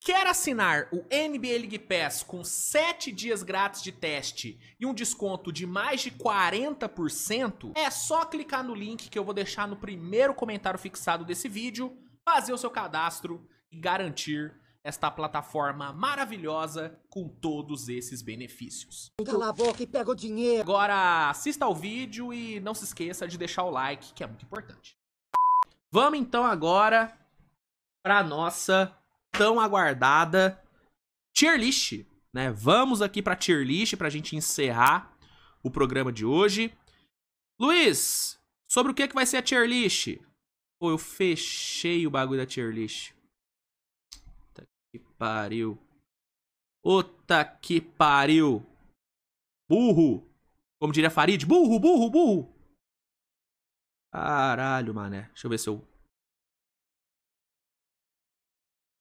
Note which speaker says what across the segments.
Speaker 1: Quer assinar o NBA League Pass com 7 dias grátis de teste e um desconto de mais de 40%? É só clicar no link que eu vou deixar no primeiro comentário fixado desse vídeo, fazer o seu cadastro e garantir esta plataforma maravilhosa com todos esses benefícios.
Speaker 2: Cala a boca e pega o dinheiro.
Speaker 1: Agora assista ao vídeo e não se esqueça de deixar o like, que é muito importante. Vamos então agora para nossa tão aguardada tier list, né? Vamos aqui pra tier list pra gente encerrar o programa de hoje. Luiz, sobre o que vai ser a tier list? Pô, eu fechei o bagulho da tier list. Puta que pariu. Puta que pariu. Burro. Como diria Farid, burro, burro, burro. Caralho, mané. Deixa eu ver se eu...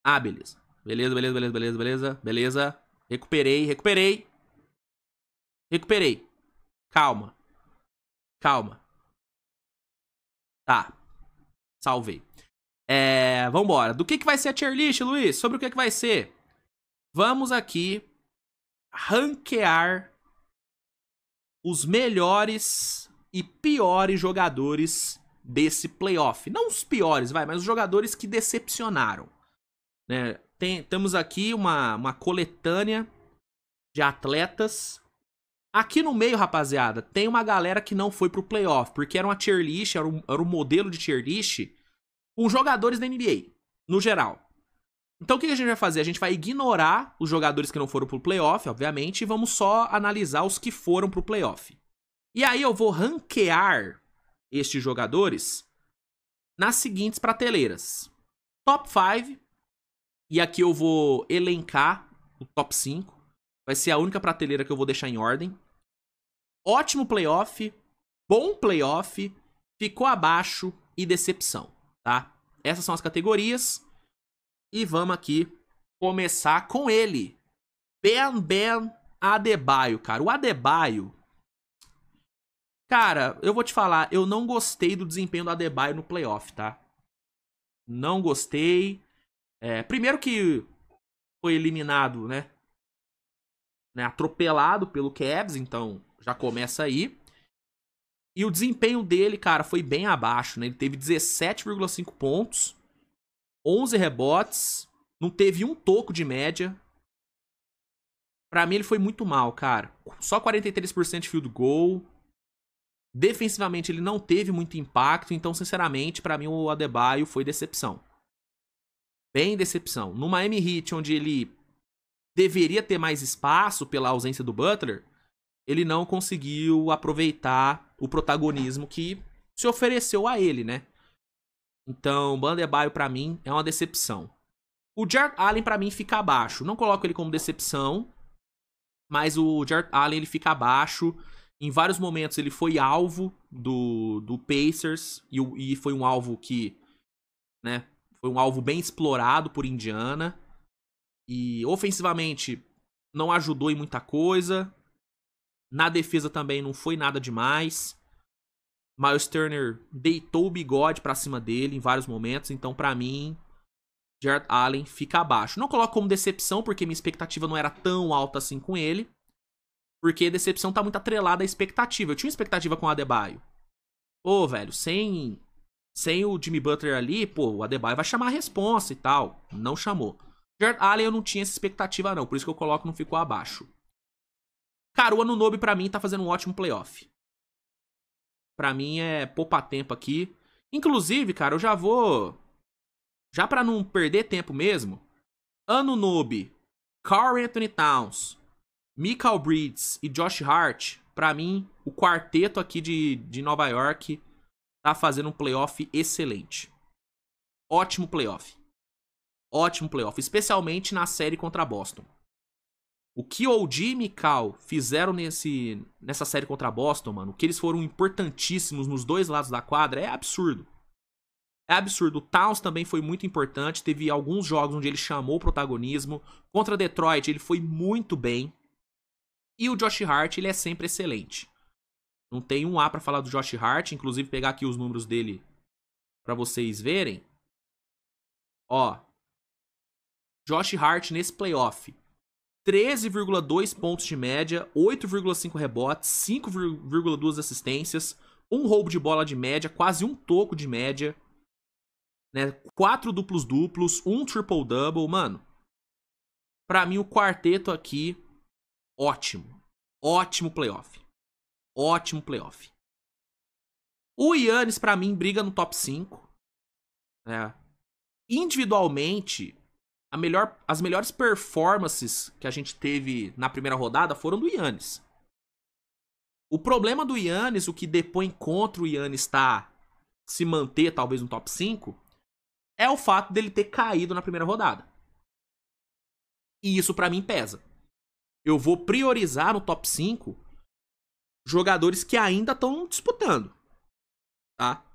Speaker 1: Ah, beleza. Beleza. Recuperei. Calma. Tá. Salvei. Vambora. Do que vai ser a tier list, Luiz? Sobre o que vai ser? Vamos aqui ranquear os melhores e piores jogadores desse playoff. Não os piores, mas os jogadores que decepcionaram. Né? Temos aqui uma coletânea de atletas. Aqui no meio, rapaziada, tem uma galera que não foi pro playoff, porque era uma tier list, era um modelo de tier list com jogadores da NBA, no geral. Então o que a gente vai fazer? A gente vai ignorar os jogadores que não foram pro playoff, obviamente, e vamos só analisar os que foram pro playoff. E aí eu vou ranquear estes jogadores nas seguintes prateleiras. Top 5. E aqui eu vou elencar o top 5. Vai ser a única prateleira que eu vou deixar em ordem. Ótimo playoff, bom playoff, ficou abaixo e decepção, tá? Essas são as categorias. E vamos aqui começar com ele. Bam Adebayo, cara. O Adebayo... Cara, eu vou te falar, eu não gostei do desempenho do Adebayo no playoff, tá? Não gostei. Primeiro que foi eliminado, né? Atropelado pelo Cavs, então já começa aí. E o desempenho dele, cara, foi bem abaixo, né? Ele teve 17,5 pontos, 11 rebotes, não teve um toco de média. Pra mim ele foi muito mal, cara. Só 43% de field goal. Defensivamente ele não teve muito impacto, então sinceramente pra mim o Adebayo foi decepção. Bem decepção. No Miami Heat, onde ele deveria ter mais espaço pela ausência do Butler, ele não conseguiu aproveitar o protagonismo que se ofereceu a ele, né? Então, o Adebayo pra mim é uma decepção. O Jarrett Allen pra mim fica abaixo. Não coloco ele como decepção, mas o Jarrett Allen ele fica abaixo. Em vários momentos ele foi alvo do Pacers e foi um alvo que, né, foi um alvo bem explorado por Indiana. E ofensivamente não ajudou em muita coisa. Na defesa também não foi nada demais. Miles Turner deitou o bigode pra cima dele em vários momentos. Então pra mim, Jarrett Allen fica abaixo. Não coloco como decepção porque minha expectativa não era tão alta assim com ele. Porque a decepção tá muito atrelada à expectativa. Eu tinha uma expectativa com o Adebayo. Pô, velho, sem o Jimmy Butler ali, pô, o Adebayo vai chamar a responsa e tal. Não chamou. Jarrett Allen eu não tinha essa expectativa não, por isso que eu coloco não ficou abaixo. Cara, o Anunoby pra mim tá fazendo um ótimo playoff. Pra mim é poupar tempo aqui. Inclusive, cara, eu já vou... Já pra não perder tempo mesmo, Anunoby, Karl-Anthony Towns, Mikal Bridges e Josh Hart, pra mim, o quarteto aqui de Nova York tá fazendo um playoff excelente. Ótimo playoff. Ótimo playoff, especialmente na série contra Boston. O que OG e Mikal fizeram nessa série contra Boston, mano, o que eles foram importantíssimos nos dois lados da quadra é absurdo. É absurdo. O Towns também foi muito importante, teve alguns jogos onde ele chamou o protagonismo. Contra Detroit ele foi muito bem. E o Josh Hart, ele é sempre excelente. Não tem um A pra falar do Josh Hart, inclusive pegar aqui os números dele pra vocês verem. Ó, Josh Hart nesse playoff. 13,2 pontos de média, 8,5 rebotes, 5,2 assistências, um roubo de bola de média, quase um toco de média, né? 4 duplos-duplos, um triple-double, mano. Pra mim, o quarteto aqui, ótimo. Ótimo playoff. Ótimo playoff. O Giannis, pra mim, briga no top 5. Né? Individualmente, as melhores performances que a gente teve na primeira rodada foram do Giannis. O problema do Giannis, o que depõe contra o Giannis se manter talvez no top 5, é o fato dele ter caído na primeira rodada. E isso pra mim pesa. Eu vou priorizar no top 5 jogadores que ainda estão disputando. Tá?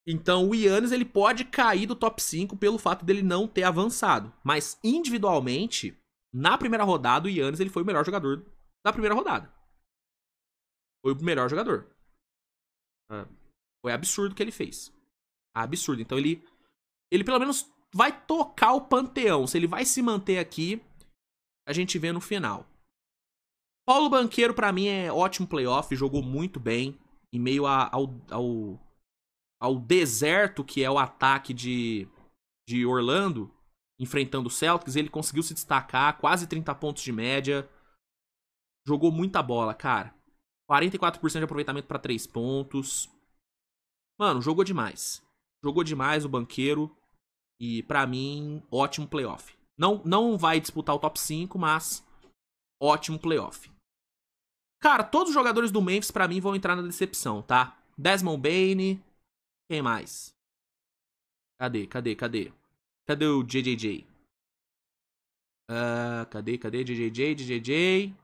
Speaker 1: Então o Giannis ele pode cair do top 5 pelo fato dele não ter avançado. Mas individualmente, na primeira rodada, o Giannis ele foi o melhor jogador da primeira rodada. Foi o melhor jogador. Foi absurdo o que ele fez. Absurdo. Então ele pelo menos vai tocar o panteão. Se ele vai se manter aqui, a gente vê no final. Paulo Banchero pra mim é ótimo playoff. Jogou muito bem. Em meio ao deserto que é o ataque de Orlando, enfrentando o Celtics, ele conseguiu se destacar, quase 30 pontos de média. Jogou muita bola, cara. 44% de aproveitamento para 3 pontos. Mano, jogou demais. Jogou demais o Banchero. E pra mim, ótimo playoff. Não vai disputar o top 5, mas ótimo playoff. Cara, todos os jogadores do Memphis pra mim vão entrar na decepção, tá? Desmond Bane. Quem mais? Cadê? Cadê o JJJ? Cadê JJJ?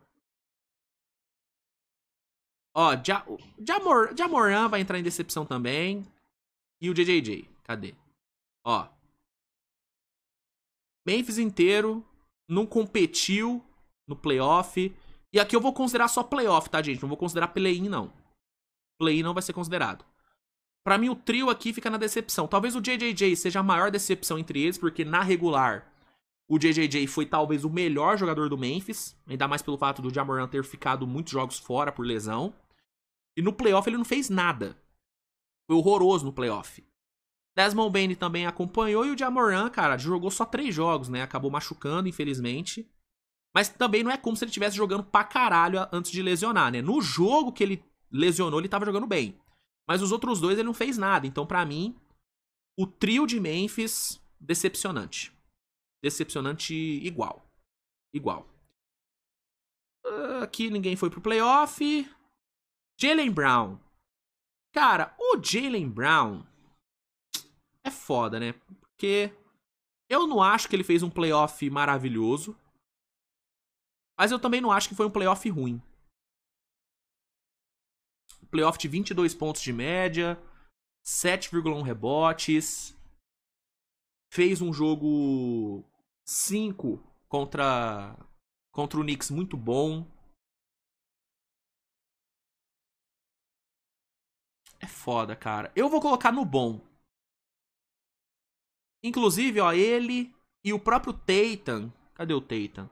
Speaker 1: Ó, Jamoran vai entrar em decepção também. E o JJJ? Cadê? Ó. Memphis inteiro não competiu no playoff. E aqui eu vou considerar só playoff, tá, gente? Não vou considerar play-in, não. Play-in não vai ser considerado. Pra mim, o trio aqui fica na decepção. Talvez o JJJ seja a maior decepção entre eles, porque na regular, o JJJ foi talvez o melhor jogador do Memphis. Ainda mais pelo fato do Jamoran ter ficado muitos jogos fora por lesão. E no playoff ele não fez nada. Foi horroroso no playoff. Desmond Bane também acompanhou e o Jamoran, cara, jogou só 3 jogos, né? Acabou machucando, infelizmente. Mas também não é como se ele estivesse jogando pra caralho antes de lesionar, né? No jogo que ele lesionou, ele tava jogando bem. Mas os outros dois ele não fez nada. Então, pra mim, o trio de Memphis, decepcionante. Decepcionante igual. Aqui ninguém foi pro playoff. Jaylen Brown. Cara, o Jaylen Brown é foda, né? Porque eu não acho que ele fez um playoff maravilhoso. Mas eu também não acho que foi um playoff ruim. Playoff de 22 pontos de média, 7,1 rebotes. Fez um jogo 5 contra o Knicks muito bom. É foda, cara. Eu vou colocar no bom. Inclusive, ó, ele e o próprio Tatum. Cadê o Tatum?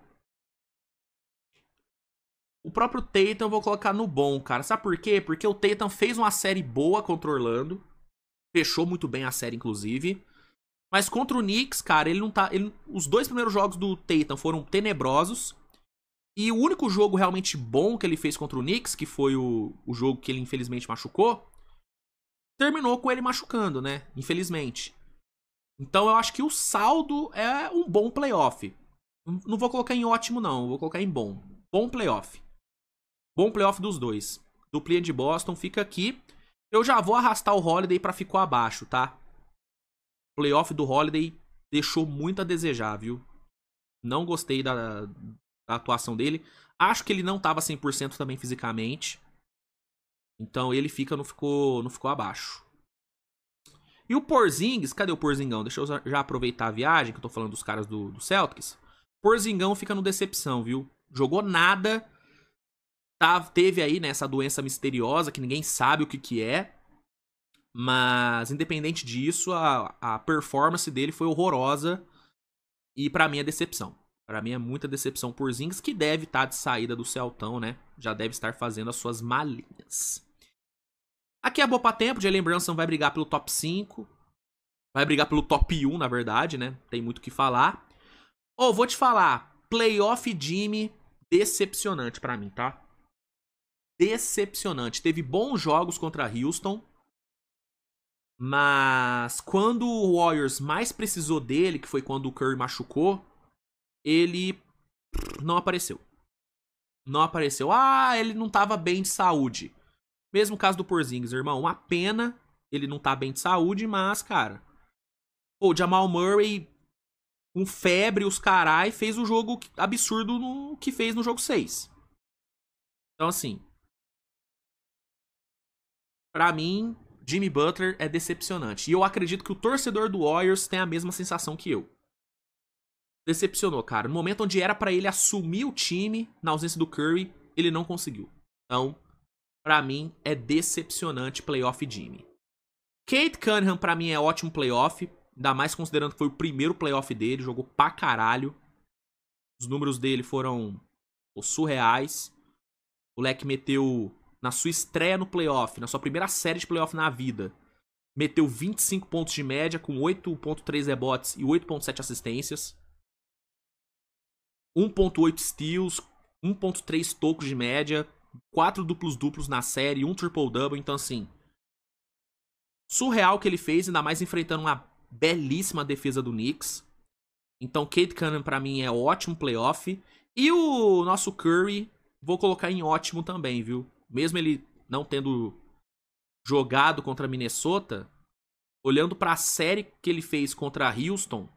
Speaker 1: O próprio Tatum eu vou colocar no bom, cara. Sabe por quê? Porque o Tatum fez uma série boa contra o Orlando. Fechou muito bem a série, inclusive. Mas contra o Knicks, cara, ele não tá... os 2 primeiros jogos do Tatum foram tenebrosos. E o único jogo realmente bom que ele fez contra o Knicks, que foi o jogo que ele infelizmente machucou, terminou com ele machucando, né? Infelizmente. Então eu acho que o saldo é um bom playoff. Não vou colocar em ótimo, não. Vou colocar em bom. Bom playoff. Bom playoff dos dois. Duplinha de Boston fica aqui. Eu já vou arrastar o Holiday pra ficar abaixo, tá? O playoff do Holiday deixou muito a desejar, viu? Não gostei da atuação dele. Acho que ele não tava 100% também fisicamente. Então ele não ficou abaixo. E o Porzingis, cadê o Porzingão? Deixa eu já aproveitar a viagem, que eu tô falando dos caras do Celtics. Porzingão fica no decepção, viu? Jogou nada. Teve aí, né, essa doença misteriosa que ninguém sabe o que é. Mas, independente disso, a performance dele foi horrorosa. E pra mim é decepção. Pra mim é muita decepção por Porzingis, que deve estar de saída do Celtão, né? Já deve estar fazendo as suas malinhas. Aqui é boa pra tempo, Jalen Brunson vai brigar pelo top 5. Vai brigar pelo top 1, na verdade, né? Tem muito o que falar. Vou te falar, playoff Jimmy, decepcionante pra mim, tá? Decepcionante. Teve bons jogos contra Houston, mas quando o Warriors mais precisou dele, que foi quando o Curry machucou, ele não apareceu. Não apareceu. Ele não tava bem de saúde. Mesmo caso do Porzingis, irmão. Uma pena ele não tá bem de saúde, mas, cara... O Jamal Murray, com febre, os carai, fez o jogo absurdo no que fez no jogo 6. Então, assim... Pra mim, Jimmy Butler é decepcionante. E eu acredito que o torcedor do Warriors tem a mesma sensação que eu. Decepcionou, cara. No momento onde era pra ele assumir o time, na ausência do Curry, ele não conseguiu. Então, pra mim, é decepcionante playoff Jimmy. Cade Cunningham, pra mim, é ótimo playoff. Ainda mais considerando que foi o primeiro playoff dele. Jogou pra caralho. Os números dele foram surreais. O moleque meteu, na sua estreia no playoff, na sua primeira série de playoff na vida, meteu 25 pontos de média, com 8.3 rebotes e 8.7 assistências. 1.8 steals, 1.3 tocos de média, 4 duplos-duplos na série, 1 triple-double. Então, assim, surreal o que ele fez, ainda mais enfrentando uma belíssima defesa do Knicks. Então, Cade Cunningham pra mim é ótimo playoff. E o nosso Curry, vou colocar em ótimo também, viu? Mesmo ele não tendo jogado contra Minnesota, olhando pra série que ele fez contra Houston,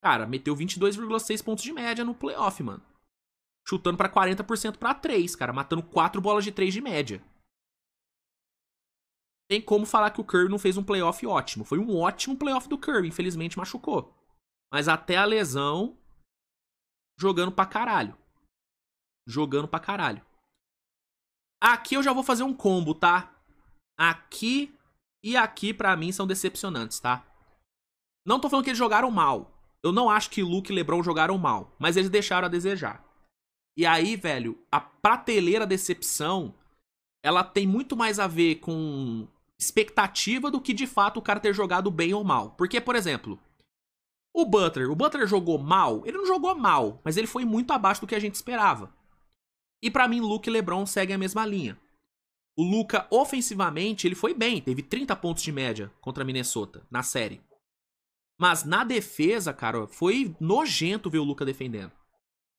Speaker 1: cara, meteu 22,6 pontos de média no playoff, mano. Chutando pra 40% pra 3, cara. Matando 4 bolas de 3 de média. Tem como falar que o Curry não fez um playoff ótimo. Foi um ótimo playoff do Curry. Infelizmente machucou. Mas até a lesão, jogando pra caralho. Jogando pra caralho. Aqui eu já vou fazer um combo, tá? Aqui e aqui pra mim são decepcionantes, tá? Não tô falando que eles jogaram mal. Eu não acho que Luke e LeBron jogaram mal. Mas eles deixaram a desejar. E aí, velho, a prateleira decepção, ela tem muito mais a ver com expectativa do que de fato o cara ter jogado bem ou mal. Porque, por exemplo, o Butler jogou mal? Ele não jogou mal, mas ele foi muito abaixo do que a gente esperava. E pra mim, Luka e LeBron seguem a mesma linha. O Luka, ofensivamente, ele foi bem, teve 30 pontos de média contra a Minnesota na série. Mas na defesa, cara, foi nojento ver o Luka defendendo.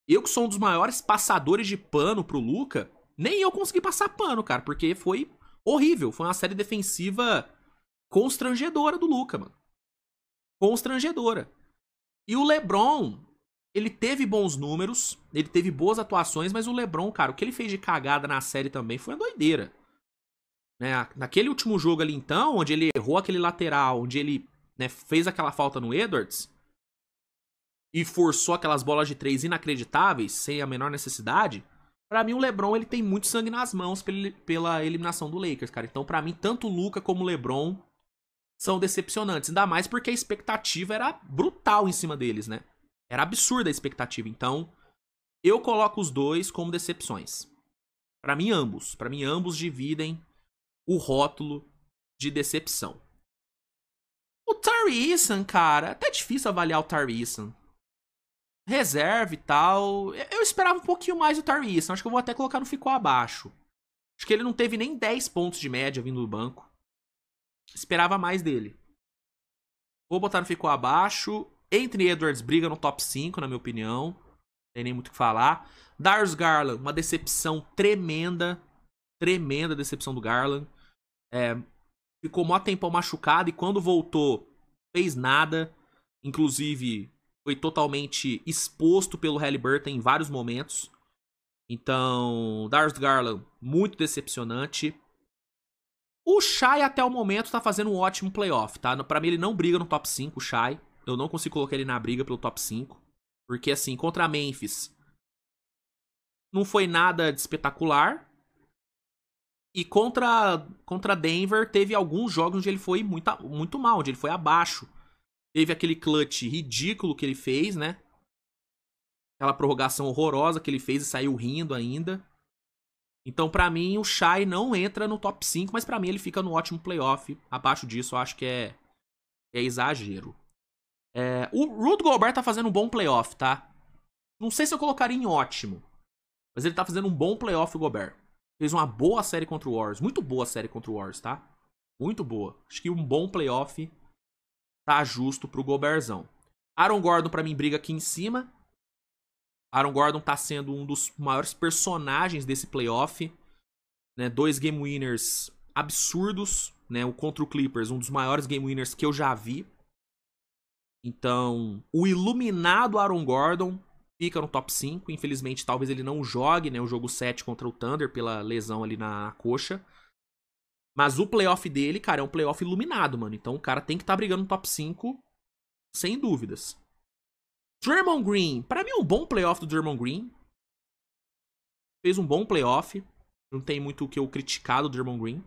Speaker 1: Eu que sou um dos maiores passadores de pano pro Luka, nem eu consegui passar pano, cara, porque foi horrível. Foi uma série defensiva constrangedora do Luka, mano. Constrangedora. E o LeBron, ele teve bons números, ele teve boas atuações, mas o LeBron, cara, o que ele fez de cagada na série também foi uma doideira. Né? Naquele último jogo ali, então, onde ele errou aquele lateral, onde ele, né, fez aquela falta no Edwards e forçou aquelas bolas de 3 inacreditáveis, sem a menor necessidade. Pra mim, o LeBron, ele tem muito sangue nas mãos pela eliminação do Lakers, cara. Então, pra mim, tanto o Luka como o LeBron são decepcionantes. Ainda mais porque a expectativa era brutal em cima deles, né? Era absurda a expectativa. Então, eu coloco os dois como decepções. Pra mim, ambos. Pra mim, ambos dividem o rótulo de decepção. O Tari Eason, cara, é até difícil avaliar o Tari Eason. Reserva e tal. Eu esperava um pouquinho mais do Tari Eason. Acho que eu vou até colocar no ficou abaixo. Acho que ele não teve nem 10 pontos de média vindo do banco. Esperava mais dele. Vou botar no ficou abaixo. Anthony Edwards briga no top 5, na minha opinião. Não tem nem muito o que falar. Darius Garland, uma decepção tremenda. Tremenda decepção do Garland. Ficou mó tempão machucado e quando voltou, fez nada. Inclusive, foi totalmente exposto pelo Haliburton em vários momentos. Então, Darius Garland, muito decepcionante. O Shai, até o momento, tá fazendo um ótimo playoff, tá? Pra mim, ele não briga no top 5, o Shai. Eu não consigo colocar ele na briga pelo top 5. Porque, assim, contra a Memphis, não foi nada de espetacular. E contra Denver, teve alguns jogos onde ele foi muito mal, onde ele foi abaixo. Teve aquele clutch ridículo que ele fez, né? Aquela prorrogação horrorosa que ele fez e saiu rindo ainda. Então, pra mim, o Shai não entra no top 5, mas pra mim ele fica no ótimo playoff. Abaixo disso, eu acho que é exagero. O Rudy Gobert tá fazendo um bom playoff, tá? Não sei se eu colocaria em ótimo, mas ele tá fazendo um bom playoff, o Gobert. Fez uma boa série contra o Warriors. Muito boa série contra o Warriors, tá? Muito boa. Acho que um bom playoff tá justo pro Gobertzão. Aaron Gordon, pra mim, briga aqui em cima. Aaron Gordon tá sendo um dos maiores personagens desse playoff. Né? 2 game winners absurdos. Né? O contra o Clippers, um dos maiores game winners que eu já vi. Então, o iluminado Aaron Gordon fica no top 5. Infelizmente, talvez ele não jogue, né, o jogo 7 contra o Thunder pela lesão ali na coxa. Mas o playoff dele, cara, é um playoff iluminado, mano. Então o cara tem que estar brigando no top 5, sem dúvidas. Draymond Green. Pra mim é um bom playoff do Draymond Green. Fez um bom playoff. Não tem muito o que eu criticar do Draymond Green.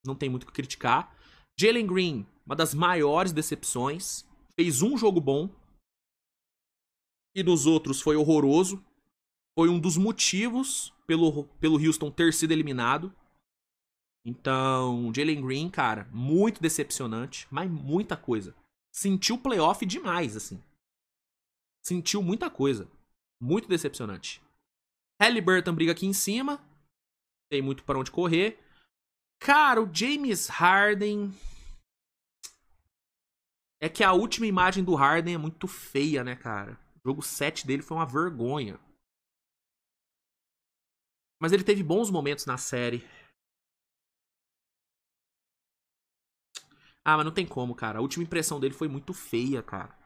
Speaker 1: Não tem muito o que criticar. Jalen Green, uma das maiores decepções. Fez um jogo bom. E nos outros foi horroroso. Foi um dos motivos pelo Houston ter sido eliminado. Então, Jalen Green, cara, muito decepcionante. Mas muita coisa. Sentiu playoff demais, assim. Sentiu muita coisa. Muito decepcionante. Haliburton briga aqui em cima. Tem muito pra onde correr. Cara, o James Harden... É que a última imagem do Harden é muito feia, né, cara? O jogo 7 dele foi uma vergonha. Mas ele teve bons momentos na série. Ah, mas não tem como, cara. A última impressão dele foi muito feia, cara.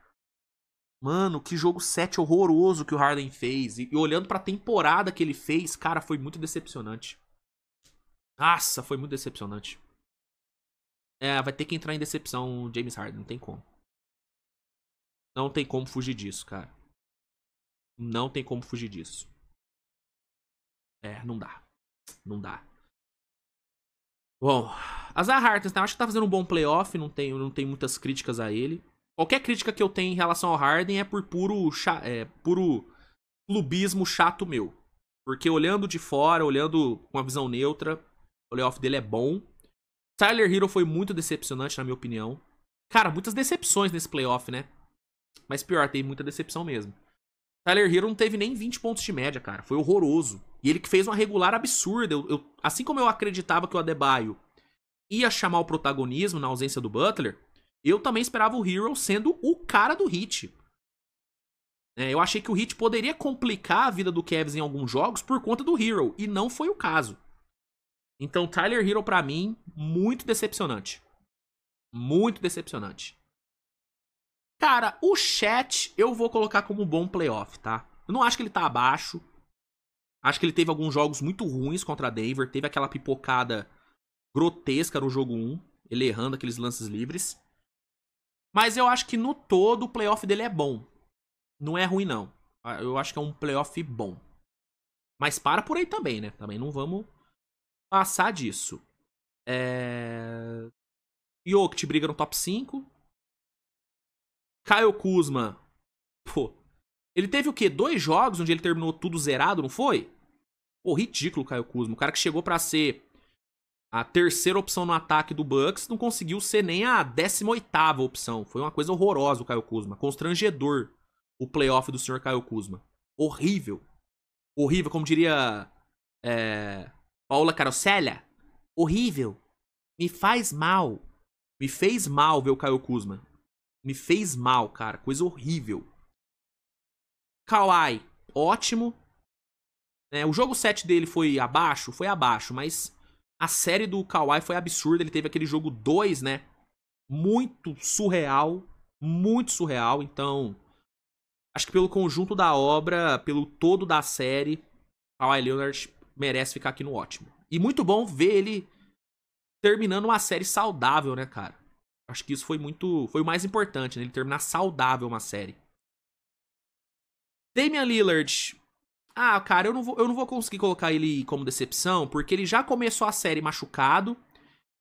Speaker 1: Mano, que jogo 7 horroroso que o Harden fez. E olhando pra temporada que ele fez, cara, foi muito decepcionante. Nossa, foi muito decepcionante. Vai ter que entrar em decepção o James Harden, não tem como. Não tem como fugir disso, cara. Não tem como fugir disso. Não dá. Não dá. Bom, Isaiah Hartenstein, acho que tá fazendo um bom playoff, não tem muitas críticas a ele. Qualquer crítica que eu tenho em relação ao Harden é por puro clubismo chato meu. Porque olhando de fora, olhando com uma visão neutra, o playoff dele é bom. Tyler Hero foi muito decepcionante, na minha opinião. Cara, muitas decepções nesse playoff, né? Mas pior, teve muita decepção mesmo. Tyler Hero não teve nem 20 pontos de média, cara. Foi horroroso. E ele que fez uma regular absurda. Assim como eu acreditava que o Adebayo ia chamar o protagonismo na ausência do Butler, eu também esperava o Hero sendo o cara do Heat. Eu achei que o Heat poderia complicar a vida do Cavs em alguns jogos por conta do Hero. E não foi o caso. Então, Tyler Hero, pra mim, muito decepcionante. Muito decepcionante. Cara, o Chat eu vou colocar como um bom playoff, tá? Eu não acho que ele tá abaixo. Acho que ele teve alguns jogos muito ruins contra a Denver. Teve aquela pipocada grotesca no jogo 1. Ele errando aqueles lances livres. Mas eu acho que no todo o playoff dele é bom. Não é ruim, não. Eu acho que é um playoff bom. Mas para por aí também, né? Também não vamos passar disso. Jokic briga no top 5. Kyle Kuzma, pô, ele teve o quê? 2 jogos onde ele terminou tudo zerado, não foi? Pô, ridículo o Kyle Kuzma. O cara que chegou pra ser a terceira opção no ataque do Bucks não conseguiu ser nem a 18ª opção. Foi uma coisa horrorosa o Kyle Kuzma. Constrangedor o playoff do senhor Kyle Kuzma. Horrível. Horrível, como diria Paula Carosella. Horrível. Me faz mal. Me fez mal ver o Kyle Kuzma. Me fez mal, cara. Coisa horrível. Kawhi, ótimo. O jogo 7 dele foi abaixo? Foi abaixo, mas a série do Kawhi foi absurda. Ele teve aquele jogo 2, né? Muito surreal. Muito surreal. Então, acho que pelo conjunto da obra, pelo todo da série, Kawhi Leonard merece ficar aqui no ótimo. E muito bom ver ele terminando uma série saudável, né, cara? Acho que isso foi o mais importante, né? Ele terminar saudável uma série. Damian Lillard. Cara, eu não vou conseguir colocar ele como decepção, porque ele já começou a série machucado.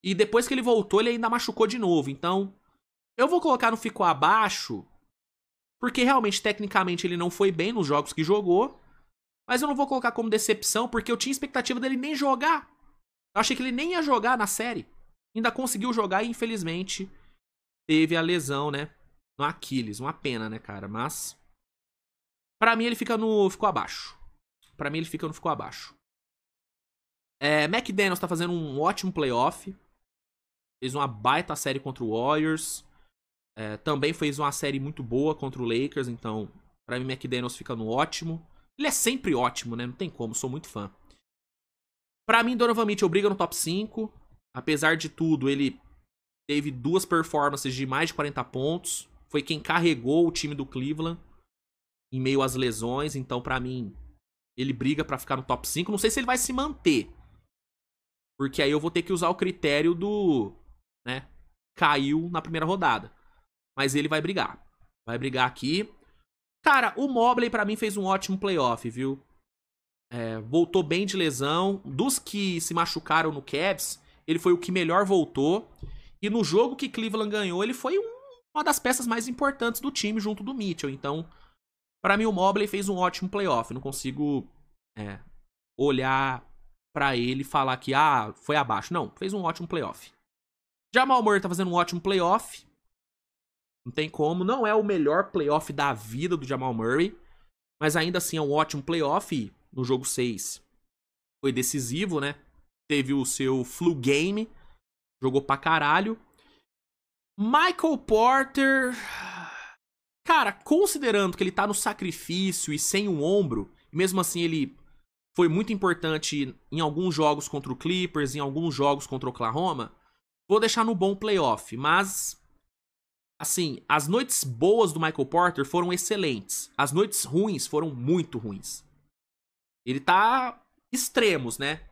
Speaker 1: E depois que ele voltou, ele ainda machucou de novo. Então, Eu vou colocar no ficou abaixo, porque realmente, tecnicamente, ele não foi bem nos jogos que jogou. Mas eu não vou colocar como decepção, porque eu tinha expectativa dele nem jogar. Eu achei que ele nem ia jogar na série. Ainda conseguiu jogar e, infelizmente, teve a lesão, né? No Aquiles. Uma pena, né, cara? Mas, pra mim, ele ficou abaixo. Pra mim, ele ficou abaixo. McDaniels tá fazendo um ótimo playoff. Fez uma baita série contra o Warriors. Também fez uma série muito boa contra o Lakers. Então, pra mim, McDaniels fica no ótimo. Ele é sempre ótimo, né? Não tem como, sou muito fã. Pra mim, Donovan Mitchell briga no top 5. Apesar de tudo, ele teve 2 performances de mais de 40 pontos. Foi quem carregou o time do Cleveland em meio às lesões. Então, pra mim, ele briga pra ficar no top 5. Não sei se ele vai se manter. Porque aí eu vou ter que usar o critério do... né? Caiu na primeira rodada. Mas ele vai brigar. Vai brigar aqui. Cara, o Mobley pra mim fez um ótimo playoff, viu? Voltou bem de lesão. Dos que se machucaram no Cavs, ele foi o que melhor voltou. E no jogo que Cleveland ganhou, ele foi uma das peças mais importantes do time junto do Mitchell. Então, pra mim o Mobley fez um ótimo playoff. Não consigo olhar pra ele e falar que foi abaixo. Não, fez um ótimo playoff. Jamal Murray tá fazendo um ótimo playoff. Não tem como. Não é o melhor playoff da vida do Jamal Murray. Mas ainda assim é um ótimo playoff. No jogo 6 foi decisivo, né? Teve o seu flu game. Jogou pra caralho. Michael Porter... Cara, considerando que ele tá no sacrifício e sem o ombro, e mesmo assim ele foi muito importante em alguns jogos contra o Clippers, em alguns jogos contra o Oklahoma, vou deixar no bom playoff. Mas, assim, as noites boas do Michael Porter foram excelentes. As noites ruins foram muito ruins. Ele tá extremos, né?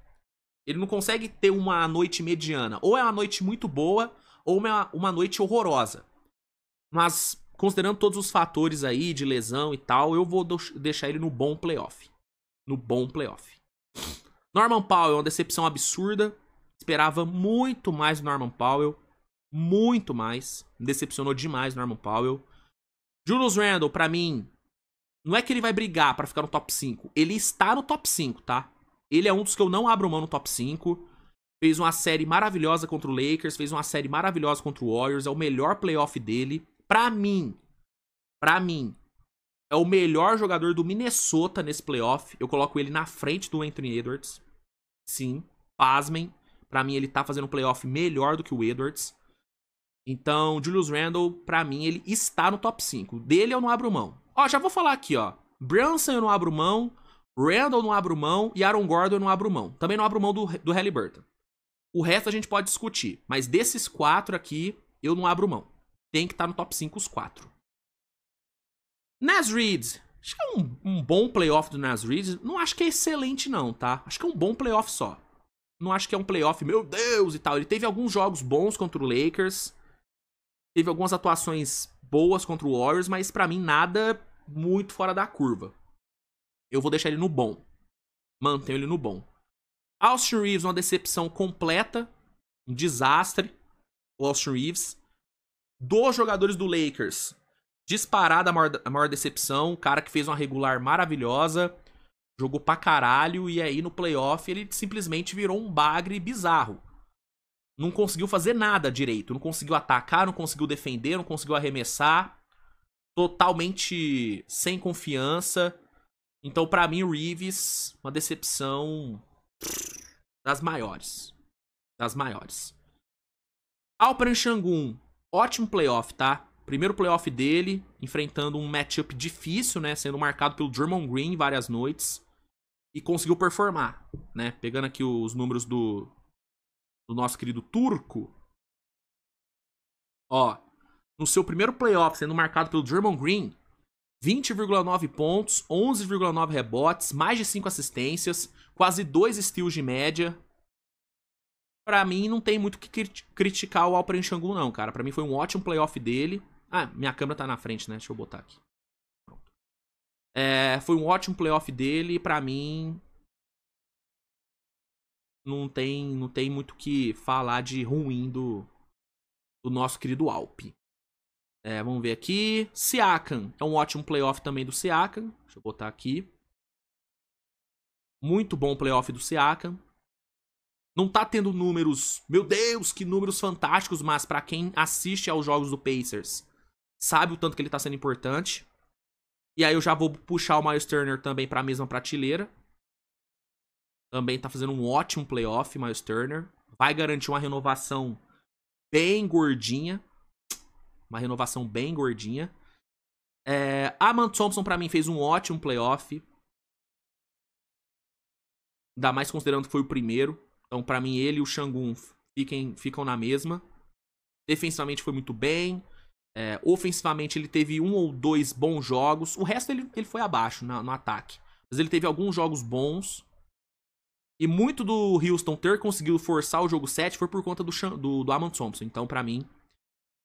Speaker 1: Ele não consegue ter uma noite mediana. Ou é uma noite muito boa, ou uma noite horrorosa. Mas, considerando todos os fatores aí de lesão e tal, eu vou deixar ele no bom playoff. No bom playoff. Norman Powell é uma decepção absurda. Esperava muito mais do Norman Powell. Muito mais. Me decepcionou demais o Norman Powell. Julius Randle, pra mim, não é que ele vai brigar pra ficar no top 5. Ele está no top 5, tá? Ele é um dos que eu não abro mão no top 5. Fez uma série maravilhosa contra o Lakers. Fez uma série maravilhosa contra o Warriors. É o melhor playoff dele. Pra mim, é o melhor jogador do Minnesota nesse playoff. Eu coloco ele na frente do Anthony Edwards. Sim, pasmem. Pra mim, ele tá fazendo um playoff melhor do que o Edwards. Então, Julius Randle, pra mim, ele está no top 5. Dele eu não abro mão. Ó, já vou falar aqui, ó. Brunson eu não abro mão. Randle eu não abro mão. E Aaron Gordon eu não abro mão. Também não abro mão do Haliburton. O resto a gente pode discutir. Mas desses 4 aqui, eu não abro mão. Tem que estar no top 5 os 4. Naz Reid. Acho que é um bom playoff do Naz Reid. Não acho que é excelente não, tá? Acho que é um bom playoff só. Não acho que é um playoff, meu Deus, e tal. Ele teve alguns jogos bons contra o Lakers. Teve algumas atuações boas contra o Warriors, mas pra mim nada muito fora da curva. Eu vou deixar ele no bom. Mantenho ele no bom. Austin Reeves, uma decepção completa. Um desastre. O Austin Reeves. Dos jogadores do Lakers, disparada a maior decepção. O cara que fez uma regular maravilhosa. Jogou pra caralho. E aí no playoff ele simplesmente virou um bagre bizarro. Não conseguiu fazer nada direito. Não conseguiu atacar, não conseguiu defender, não conseguiu arremessar. Totalmente sem confiança. Então, pra mim, o Reeves, uma decepção das maiores. Das maiores. Alperen Sengun, ótimo playoff, tá? Primeiro playoff dele, enfrentando um matchup difícil, né? Sendo marcado pelo Draymond Green várias noites. E conseguiu performar, né? Pegando aqui os números do nosso querido turco. Ó, no seu primeiro playoff, sendo marcado pelo Draymond Green, 20,9 pontos, 11,9 rebotes, mais de 5 assistências, quase 2 steals de média. Pra mim, não tem muito o que criticar o Alperen Sengun, não, cara. Pra mim, foi um ótimo playoff dele. Ah, minha câmera tá na frente, né? Deixa eu botar aqui. Pronto. Foi um ótimo playoff dele. Pra mim, não tem muito o que falar de ruim do nosso querido Alpe. Vamos ver aqui. Siakam. É um ótimo playoff também do Siakam. Deixa eu botar aqui. Muito bom playoff do Siakam. Não tá tendo números... Meu Deus, que números fantásticos. Mas pra quem assiste aos jogos do Pacers, sabe o tanto que ele tá sendo importante. E aí eu já vou puxar o Miles Turner também pra mesma prateleira. Também tá fazendo um ótimo playoff, Miles Turner. Vai garantir uma renovação bem gordinha. Uma renovação bem gordinha. Aman Thompson, pra mim, fez um ótimo playoff. Ainda mais considerando que foi o primeiro. Então, pra mim, ele e o Şengün ficam na mesma. Defensivamente foi muito bem. Ofensivamente, ele teve 1 ou 2 bons jogos. O resto, ele foi abaixo no ataque. Mas ele teve alguns jogos bons. E muito do Houston ter conseguido forçar o jogo 7 foi por conta do Aman Thompson. Então, pra mim,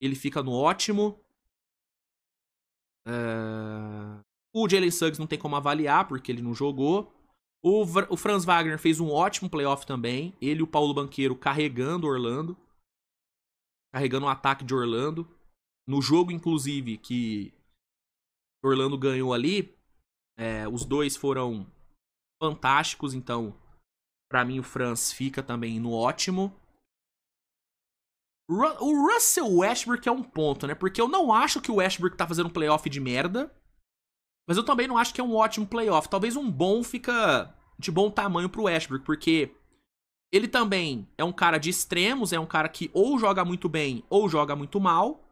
Speaker 1: ele fica no ótimo. O Jalen Suggs não tem como avaliar, porque ele não jogou. O Franz Wagner fez um ótimo playoff também. Ele e o Paulo Banchero carregando Orlando. Carregando o ataque de Orlando. No jogo, inclusive, que Orlando ganhou ali, os dois foram fantásticos. Então, pra mim, o Franz fica também no ótimo. O Russell Westbrook é um ponto, né? Porque eu não acho que o Westbrook tá fazendo um playoff de merda. Mas eu também não acho que é um ótimo playoff. Talvez um bom fica de bom tamanho pro Westbrook. Porque ele também é um cara de extremos. É um cara que ou joga muito bem ou joga muito mal.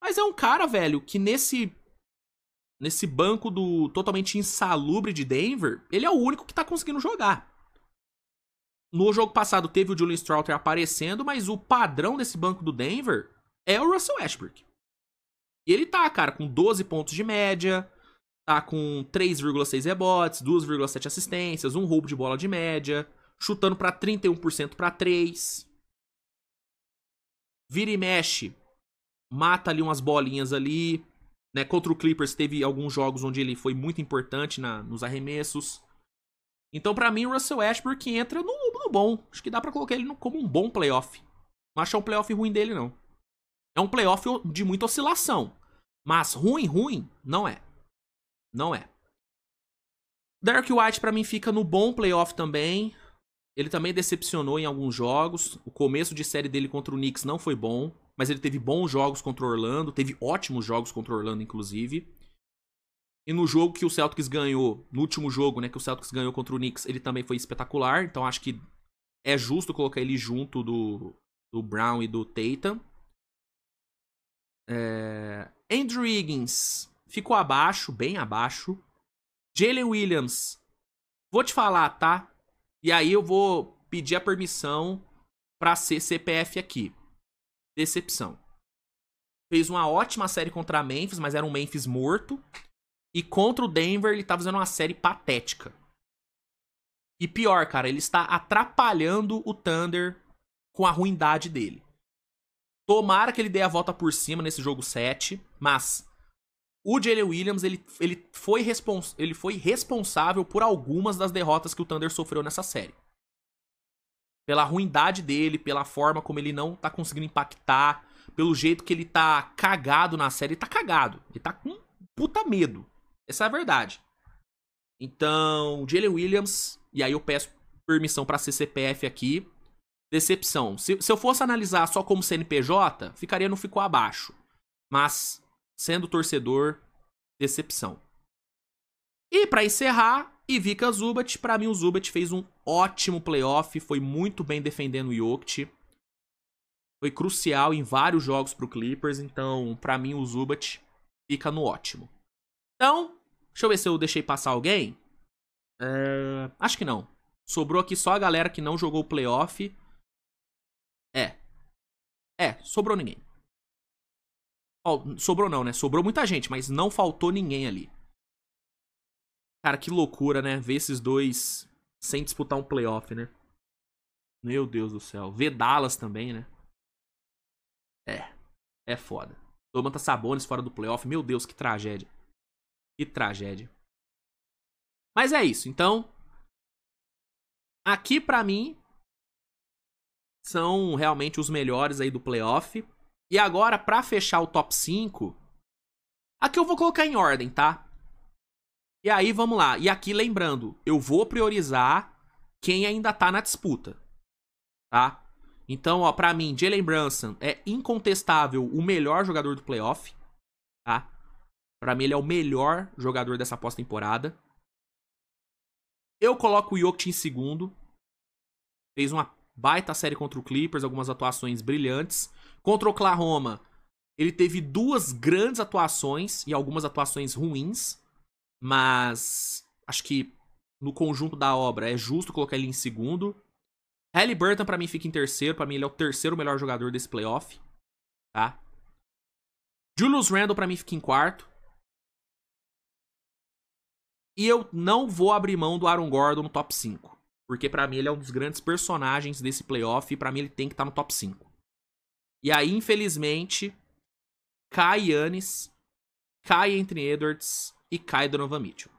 Speaker 1: Mas é um cara, velho, que nesse banco do totalmente insalubre de Denver, ele é o único que tá conseguindo jogar. No jogo passado teve o Julian Stroughter aparecendo, mas o padrão desse banco do Denver é o Russell Westbrook. E ele tá, cara, com 12 pontos de média, tá com 3,6 rebotes, 2,7 assistências, um roubo de bola de média, chutando pra 31% pra 3. Vira e mexe, mata ali umas bolinhas ali, né? Contra o Clippers teve alguns jogos onde ele foi muito importante nos arremessos. Então, pra mim, o Russell Westbrook entra no bom. Acho que dá pra colocar ele como um bom playoff. Não acho que é um playoff ruim dele, não. É um playoff de muita oscilação. Mas ruim, não é. Não é. Derrick White, pra mim, fica no bom playoff também. Ele também decepcionou em alguns jogos. O começo de série dele contra o Knicks não foi bom. Mas ele teve bons jogos contra o Orlando. Teve ótimos jogos contra o Orlando, inclusive. E no jogo que o Celtics ganhou, no último jogo, né, que o Celtics ganhou contra o Knicks, ele também foi espetacular. Então acho que é justo colocar ele junto do Brown e do Tatum. Andrew Wiggins ficou abaixo, bem abaixo. Jalen Williams, vou te falar, tá? E aí eu vou pedir a permissão pra ser CPF aqui. Decepção. Fez uma ótima série contra a Memphis, mas era um Memphis morto. E contra o Denver, ele tá fazendo uma série patética. E pior, cara, ele está atrapalhando o Thunder com a ruindade dele. Tomara que ele dê a volta por cima nesse jogo 7, mas o Jalen Williams, ele foi responsável por algumas das derrotas que o Thunder sofreu nessa série. Pela ruindade dele, pela forma como ele não tá conseguindo impactar, pelo jeito que ele tá cagado na série. Ele tá cagado, ele tá com puta medo. Essa é a verdade. Então, Jalen Williams, e aí eu peço permissão pra ser CPF aqui. Decepção. Se eu fosse analisar só como CNPJ, não ficou abaixo. Mas, sendo torcedor, decepção. E pra encerrar, Ivica Zubac. Pra mim, o Zubac fez um ótimo playoff. Foi muito bem defendendo o Jokic. Foi crucial em vários jogos pro Clippers. Então, pra mim, o Zubac fica no ótimo. Então, deixa eu ver se eu deixei passar alguém. Acho que não. Sobrou aqui só a galera que não jogou o playoff. Sobrou ninguém. Sobrou não, né? Sobrou muita gente, mas não faltou ninguém ali. Cara, que loucura, né? Ver esses dois sem disputar um playoff, né? Meu Deus do céu. Ver Dallas também, né? É foda. Domantas Sabonis fora do playoff. Meu Deus, que tragédia. Que tragédia. Mas é isso. Então, aqui pra mim são realmente os melhores aí do playoff. E agora, pra fechar o top 5, aqui eu vou colocar em ordem, tá? E aí, vamos lá. E aqui, lembrando, eu vou priorizar quem ainda tá na disputa, tá? Então, ó, pra mim, Jalen Brunson é incontestável o melhor jogador do playoff, tá? Pra mim, ele é o melhor jogador dessa pós-temporada. Eu coloco o Jokic em segundo. Fez uma baita série contra o Clippers, algumas atuações brilhantes. Contra o Oklahoma, ele teve 2 grandes atuações e algumas atuações ruins. Mas acho que no conjunto da obra é justo colocar ele em segundo. Haliburton pra mim fica em terceiro. Pra mim ele é o terceiro melhor jogador desse playoff, tá? Julius Randle pra mim fica em quarto. E eu não vou abrir mão do Aaron Gordon no top 5. Porque pra mim ele é um dos grandes personagens desse playoff. E pra mim ele tem que estar no top 5. E aí, infelizmente, cai Giannis, cai Anthony Edwards e cai Donovan Mitchell.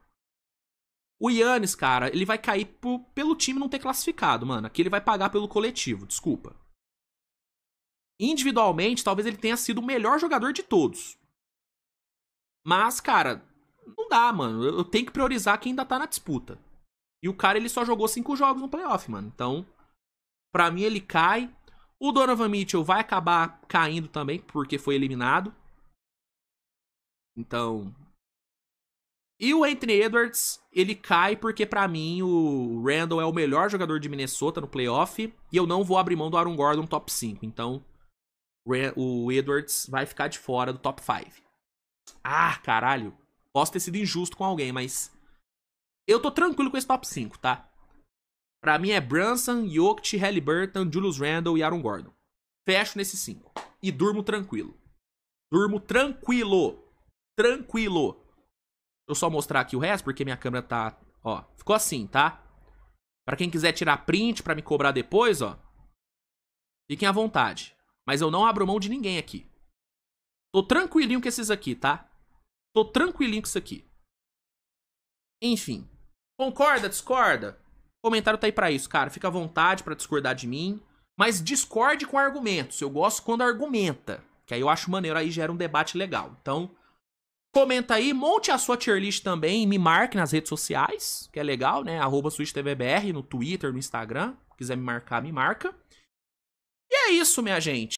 Speaker 1: O Giannis, cara, ele vai cair pelo time não ter classificado, mano. Aqui ele vai pagar pelo coletivo, desculpa. Individualmente, talvez ele tenha sido o melhor jogador de todos. Mas, cara, não dá, mano. Eu tenho que priorizar quem ainda tá na disputa. E o cara, ele só jogou 5 jogos no playoff, mano. Então, pra mim, ele cai. O Donovan Mitchell vai acabar caindo também, porque foi eliminado. Então... E o Anthony Edwards, ele cai porque pra mim o Randle é o melhor jogador de Minnesota no playoff. E eu não vou abrir mão do Aaron Gordon no top 5. Então, o Edwards vai ficar de fora do top 5. Ah, caralho. Posso ter sido injusto com alguém, mas... eu tô tranquilo com esse top 5, tá? Pra mim é Brunson, Jokic, Haliburton, Julius Randle e Aaron Gordon. Fecho nesses 5. E durmo tranquilo. Durmo tranquilo. Tranquilo. Deixa eu só mostrar aqui o resto, porque minha câmera tá... ó, ficou assim, tá? Pra quem quiser tirar print pra me cobrar depois, ó. Fiquem à vontade. Mas eu não abro mão de ninguém aqui. Tô tranquilinho com esses aqui, tá? Tô tranquilinho com isso aqui. Enfim. Concorda, discorda? O comentário tá aí pra isso, cara. Fica à vontade pra discordar de mim. Mas discorde com argumentos. Eu gosto quando argumenta. Que aí eu acho maneiro, aí gera um debate legal. Então, comenta aí. Monte a sua tier list também. Me marque nas redes sociais. Que é legal, né? @SwitchTVBR no Twitter, no Instagram. Se quiser me marcar, me marca. E é isso, minha gente.